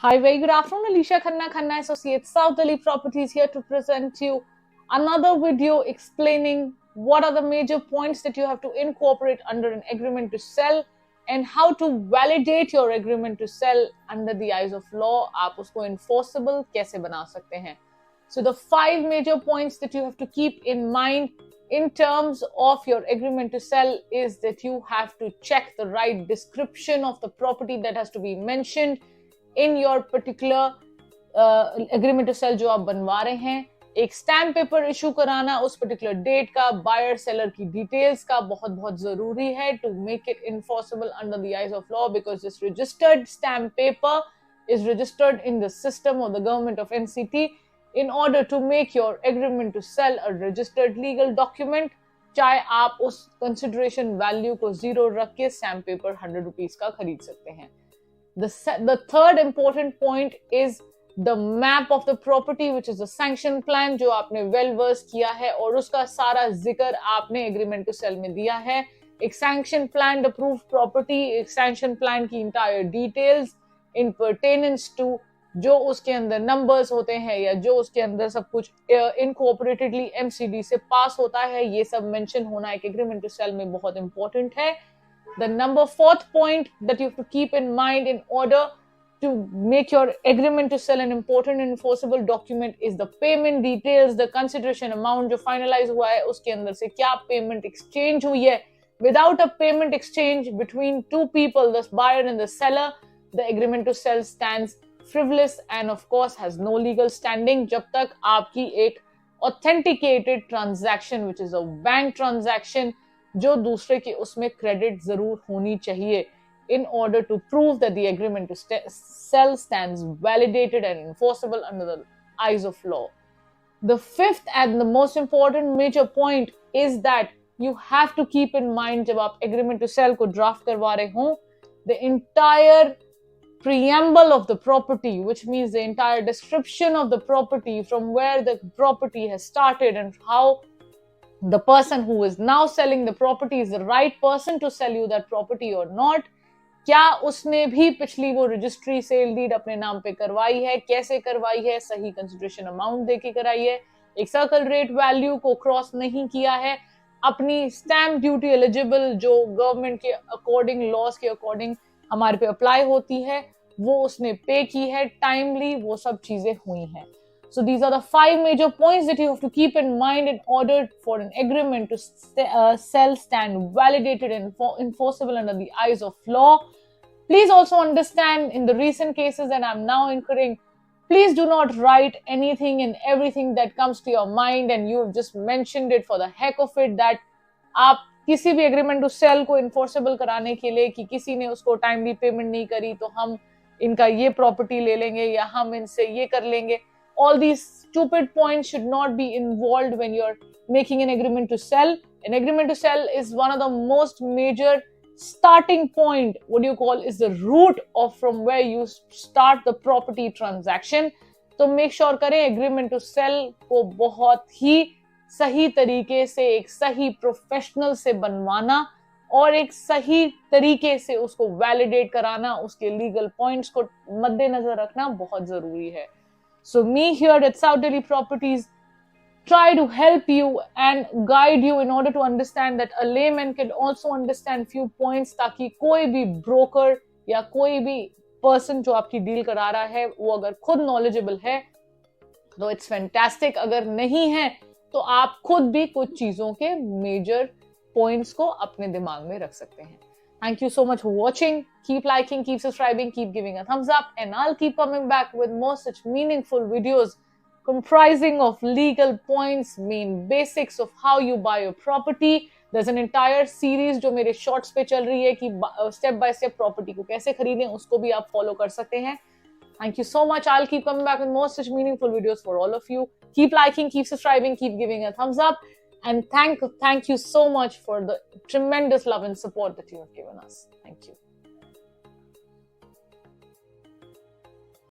Hi, very good afternoon. Alicia Khanna Associates, South Delhi Properties here to present you another video explaining what are the major points that you have to incorporate under an agreement to sell and how to validate your agreement to sell under the eyes of law. आप उसको enforceable कैसे बना सकते हैं? So the 5 major points that you have to keep in mind in terms of your agreement to sell is that you have to check the right description of the property that has to be mentioned in your particular agreement to sell जो आप बनवा रहे हैं. एक stamp paper issue कराना उस particular date का, buyer seller की डिटेल्स का बहुत बहुत जरूरी है to make it enforceable under the eyes of law, because this registered stamp paper is registered in the system of the government of NCT in order to make your agreement to sell a registered legal document. चाहे आप उस consideration value को zero रख के stamp paper 100 rupees का खरीद सकते हैं. The third important point is the map of the property, which is the sanction plan जो आपने well versed किया है और उसका सारा जिक्र आपने agreement to sell में दिया है. एक sanction plan approved property, एक sanction plan की entire details in pertainance to जो उसके अंदर numbers होते हैं या जो उसके अंदर सब कुछ incorporatedly MCD से पास होता है, ये सब mention होना एक agreement to sell में बहुत important है. The fourth point that you have to keep in mind in order to make your agreement to sell an important and enforceable document is the payment details, the consideration amount जो finalize हुआ है उसके अंदर से क्या payment exchange हुई है. Without a payment exchange between two people, the buyer and the seller, the agreement to sell stands frivolous and of course has no legal standing जब तक आपकी एक authenticated transaction which is a bank transaction जो दूसरे की उसमें credit जरूर होनी चाहिए in order to prove that the agreement to sell stands validated and enforceable under the eyes of law. The fifth and the most important major point is that you have to keep in mind जब आप agreement to sell को draft करवा रहे हो, the entire preamble of the property, which means the entire description of the property from where the property has started and how the person who is now selling the property is the right person to sell you that property or not. क्या उसने भी पिछली वो registry sale deed अपने नाम पे करवाई है, कैसे करवाई है, सही कंसिडरेशन अमाउंट देके कराई है, एक सर्कल रेट वैल्यू को क्रॉस नहीं किया है, अपनी स्टैम्प ड्यूटी एलिजिबल जो गवर्नमेंट के अकॉर्डिंग लॉज के अकॉर्डिंग हमारे पे अप्लाई होती है वो उसने पे की है टाइमली, वो सब चीजें हुई हैं. So these are the 5 major points that you have to keep in mind in order for an agreement to sell stand validated and enforceable under the eyes of law. Please also understand in the recent cases that I'm now incurring, please do not write anything and everything that comes to your mind and you've just mentioned it for the heck of it that आप किसी भी agreement to sell को enforceable कराने के लिए कि किसी ने उसको timely payment नहीं करी तो हम इनका ये property ले लेंगे या हम इनसे ये कर लेंगे. All these stupid points should not be involved when you're making an agreement to sell. An agreement to sell is one of the most major starting point, what do you call, is the root of from where you start the property transaction. तो make sure करें agreement to sell को बहुत ही सही तरीके से एक सही professional से बनवाना और एक सही तरीके से उसको वैलिडेट कराना, उसके लीगल पॉइंट्स को मद्देनजर रखना बहुत जरूरी है. So me here at South Delhi Properties try to help you and guide you in order to understand that a layman can also understand few points ताकि कोई भी broker या कोई भी person जो आपकी डील करा रहा है वो अगर खुद knowledgeable है तो it's fantastic, अगर नहीं है तो आप खुद भी कुछ चीजों के major points को अपने दिमाग में रख सकते हैं. Thank you so much for watching. Keep liking, keep subscribing, keep giving a thumbs up, and I'll keep coming back with more such meaningful videos comprising of legal points, main basics of how you buy a property. There's an entire series जो मेरे shorts पे चल रही है कि step by step property को कैसे खरीदें, उसको भी आप follow कर सकते हैं. Thank you so much. I'll keep coming back with more such meaningful videos for all of you. Keep liking, keep subscribing, keep giving a thumbs up. And thank you so much for the tremendous love and support that you have given us. Thank you.